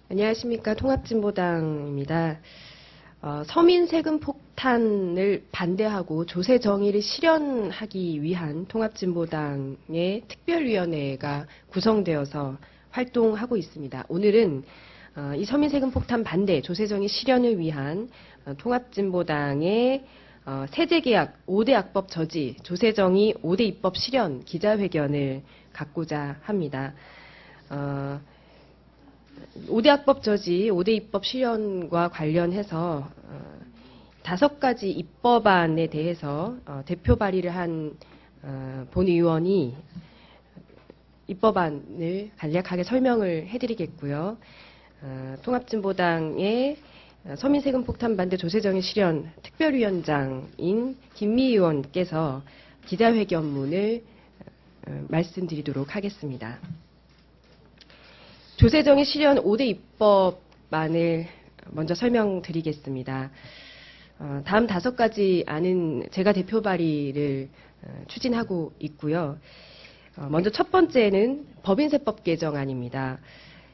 안녕하십니까. 통합진보당입니다. 서민 세금 폭탄을 반대하고 조세 정의를 실현하기 위한 통합진보당의 특별위원회가 구성되어서 활동하고 있습니다. 오늘은 이 서민 세금 폭탄 반대, 조세 정의 실현을 위한 통합진보당의 세제계약 5대 악법 저지, 조세 정의 5대 입법 실현 기자회견을 갖고자 합니다. 5대 악법 저지, 5대 입법 실현과 관련해서 5가지 입법안에 대해서 대표 발의를 한 본의원이 입법안을 간략하게 설명을 해드리겠고요. 통합진보당의 서민세금 폭탄 반대 조세정의 실현 특별위원장인 김미 의원께서 기자회견문을 말씀드리도록 하겠습니다. 조세정의 실현 5대 입법안을 먼저 설명드리겠습니다. 다음 5가지 안은 제가 대표 발의를 추진하고 있고요. 먼저 첫 번째는 법인세법 개정안입니다.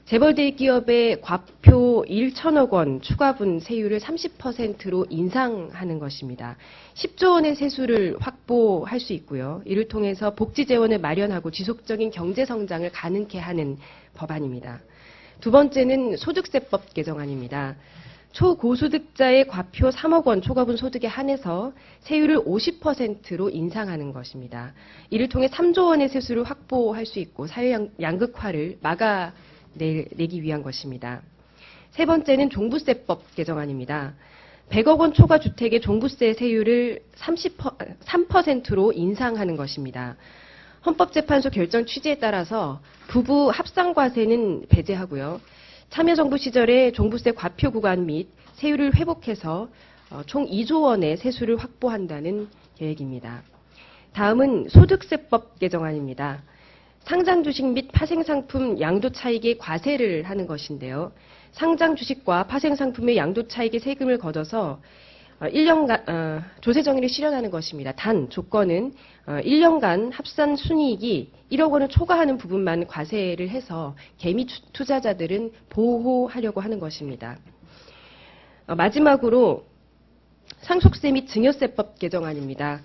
재벌대기 기업의 과표 1천억 원 추가분 세율을 30%로 인상하는 것입니다. 10조 원의 세수를 확보할 수 있고요. 이를 통해서 복지 재원을 마련하고 지속적인 경제 성장을 가능케 하는 법안입니다. 두 번째는 소득세법 개정안입니다. 초고소득자의 과표 3억 원 초과분 소득에 한해서 세율을 50%로 인상하는 것입니다. 이를 통해 3조 원의 세수를 확보할 수 있고 사회 양극화를 막아내기 위한 것입니다. 세 번째는 종부세법 개정안입니다. 100억 원 초과 주택의 종부세 세율을 3%로 인상하는 것입니다. 헌법재판소 결정 취지에 따라서 부부 합상과세는 배제하고요. 참여정부 시절에 종부세 과표 구간 및 세율을 회복해서 총 2조 원의 세수를 확보한다는 계획입니다. 다음은 소득세법 개정안입니다. 상장 주식 및 파생상품 양도 차익의 과세를 하는 것인데요. 상장 주식과 파생상품의 양도 차익의 세금을 걷어서 1년간 조세 정의를 실현하는 것입니다. 단 조건은 1년간 합산 순이익이 1억 원을 초과하는 부분만 과세를 해서 개미 투자자들은 보호하려고 하는 것입니다. 마지막으로 상속세 및 증여세법 개정안입니다.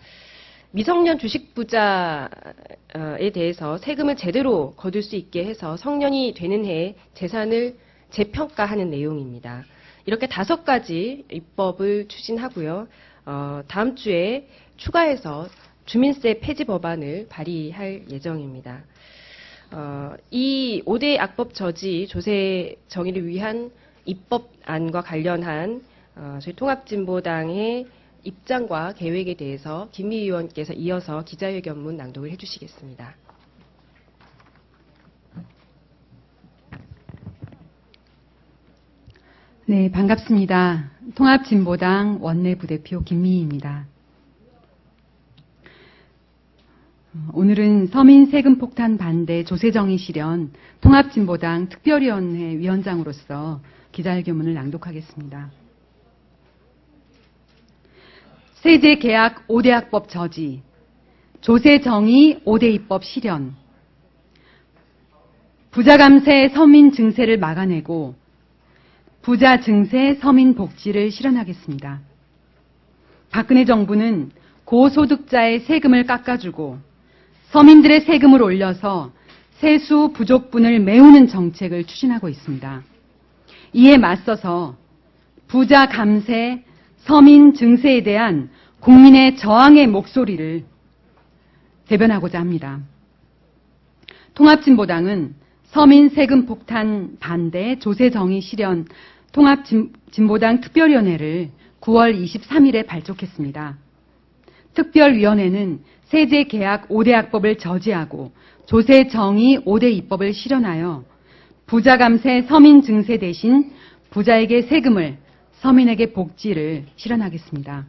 미성년 주식부자에 대해서 세금을 제대로 거둘 수 있게 해서 성년이 되는 해에 재산을 재평가하는 내용입니다. 이렇게 5가지 입법을 추진하고요. 다음 주에 추가해서 주민세 폐지 법안을 발의할 예정입니다. 이 5대 악법 저지 조세 정의를 위한 입법안과 관련한 저희 통합진보당의 입장과 계획에 대해서 김미 의원께서 이어서 기자회견문 낭독을 해주시겠습니다. 네, 반갑습니다. 통합진보당 원내부대표 김미희입니다. 오늘은 서민 세금 폭탄 반대 조세정의 실현 통합진보당 특별위원회 위원장으로서 기자회견문을 낭독하겠습니다. 세제계약 5대 악법 저지, 조세정의 5대 입법 실현, 부자감세 서민 증세를 막아내고 부자 증세 서민 복지를 실현하겠습니다. 박근혜 정부는 고소득자의 세금을 깎아주고 서민들의 세금을 올려서 세수 부족분을 메우는 정책을 추진하고 있습니다. 이에 맞서서 부자 감세, 서민 증세에 대한 국민의 저항의 목소리를 대변하고자 합니다. 통합진보당은 서민 세금 폭탄 반대 조세 정의 실현 통합진보당 특별위원회를 9월 23일에 발족했습니다. 특별위원회는 세제계약 5대 악법을 저지하고 조세 정의 5대 입법을 실현하여 부자감세 서민 증세 대신 부자에게 세금을 서민에게 복지를 실현하겠습니다.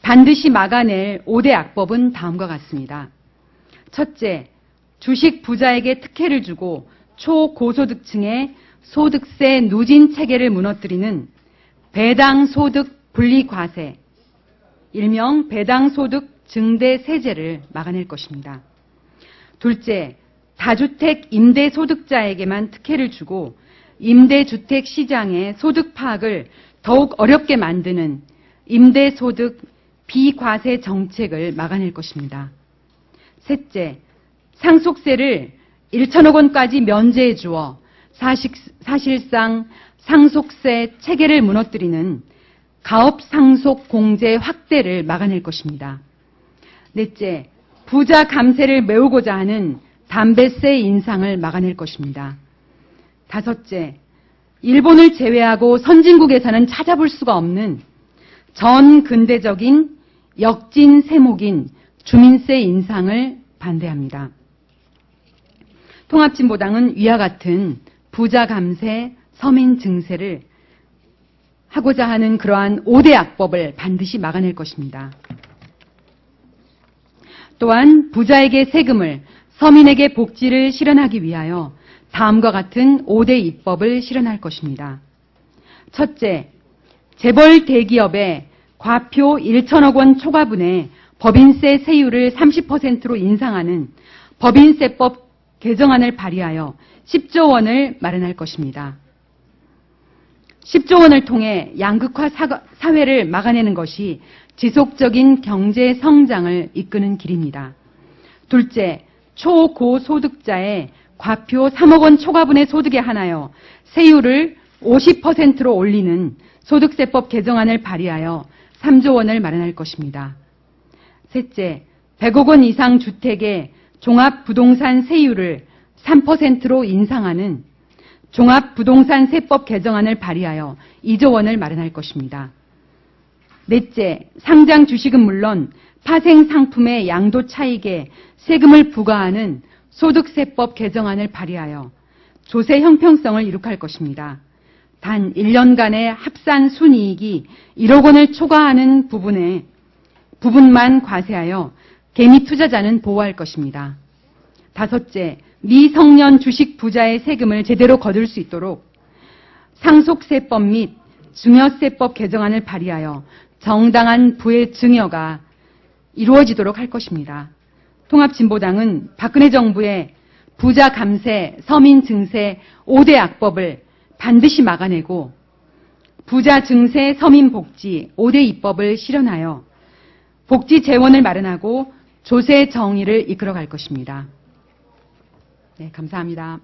반드시 막아낼 5대 악법은 다음과 같습니다. 첫째, 주식 부자에게 특혜를 주고 초고소득층의 소득세 누진 체계를 무너뜨리는 배당소득 분리과세, 일명 배당소득 증대세제를 막아낼 것입니다. 둘째, 다주택 임대소득자에게만 특혜를 주고 임대주택 시장의 소득 파악을 더욱 어렵게 만드는 임대소득 비과세 정책을 막아낼 것입니다. 셋째, 상속세를 1천억 원까지 면제해 주어 사실상 상속세 체계를 무너뜨리는 가업 상속 공제 확대를 막아낼 것입니다. 넷째, 부자 감세를 메우고자 하는 담배세 인상을 막아낼 것입니다. 다섯째, 일본을 제외하고 선진국에서는 찾아볼 수가 없는 전 근대적인 역진 세목인 주민세 인상을 반대합니다. 통합진보당은 위와 같은 부자 감세, 서민 증세를 하고자 하는 그러한 5대 악법을 반드시 막아낼 것입니다. 또한 부자에게 세금을, 서민에게 복지를 실현하기 위하여 다음과 같은 5대 입법을 실현할 것입니다. 첫째, 재벌 대기업의 과표 1천억 원 초과분의 법인세 세율을 30%로 인상하는 법인세법 개정안을 발의하여 10조 원을 마련할 것입니다. 10조 원을 통해 양극화 사회를 막아내는 것이 지속적인 경제 성장을 이끄는 길입니다. 둘째, 초고소득자의 과표 3억 원 초과분의 소득에 한하여 세율을 50%로 올리는 소득세법 개정안을 발의하여 3조 원을 마련할 것입니다. 셋째, 100억 원 이상 주택의 종합부동산 세율을 3%로 인상하는 종합부동산세법 개정안을 발의하여 2조 원을 마련할 것입니다. 넷째, 상장 주식은 물론 파생 상품의 양도 차익에 세금을 부과하는 소득세법 개정안을 발의하여 조세 형평성을 이룩할 것입니다. 단 1년간의 합산 순이익이 1억 원을 초과하는 부분만 과세하여 개미 투자자는 보호할 것입니다. 다섯째, 미성년 주식 부자의 세금을 제대로 거둘 수 있도록 상속세법 및 증여세법 개정안을 발의하여 정당한 부의 증여가 이루어지도록 할 것입니다. 통합진보당은 박근혜 정부의 부자 감세, 서민 증세 5대 악법을 반드시 막아내고 부자 증세, 서민 복지 5대 입법을 실현하여 복지 재원을 마련하고 조세 정의를 이끌어갈 것입니다. 네, 감사합니다.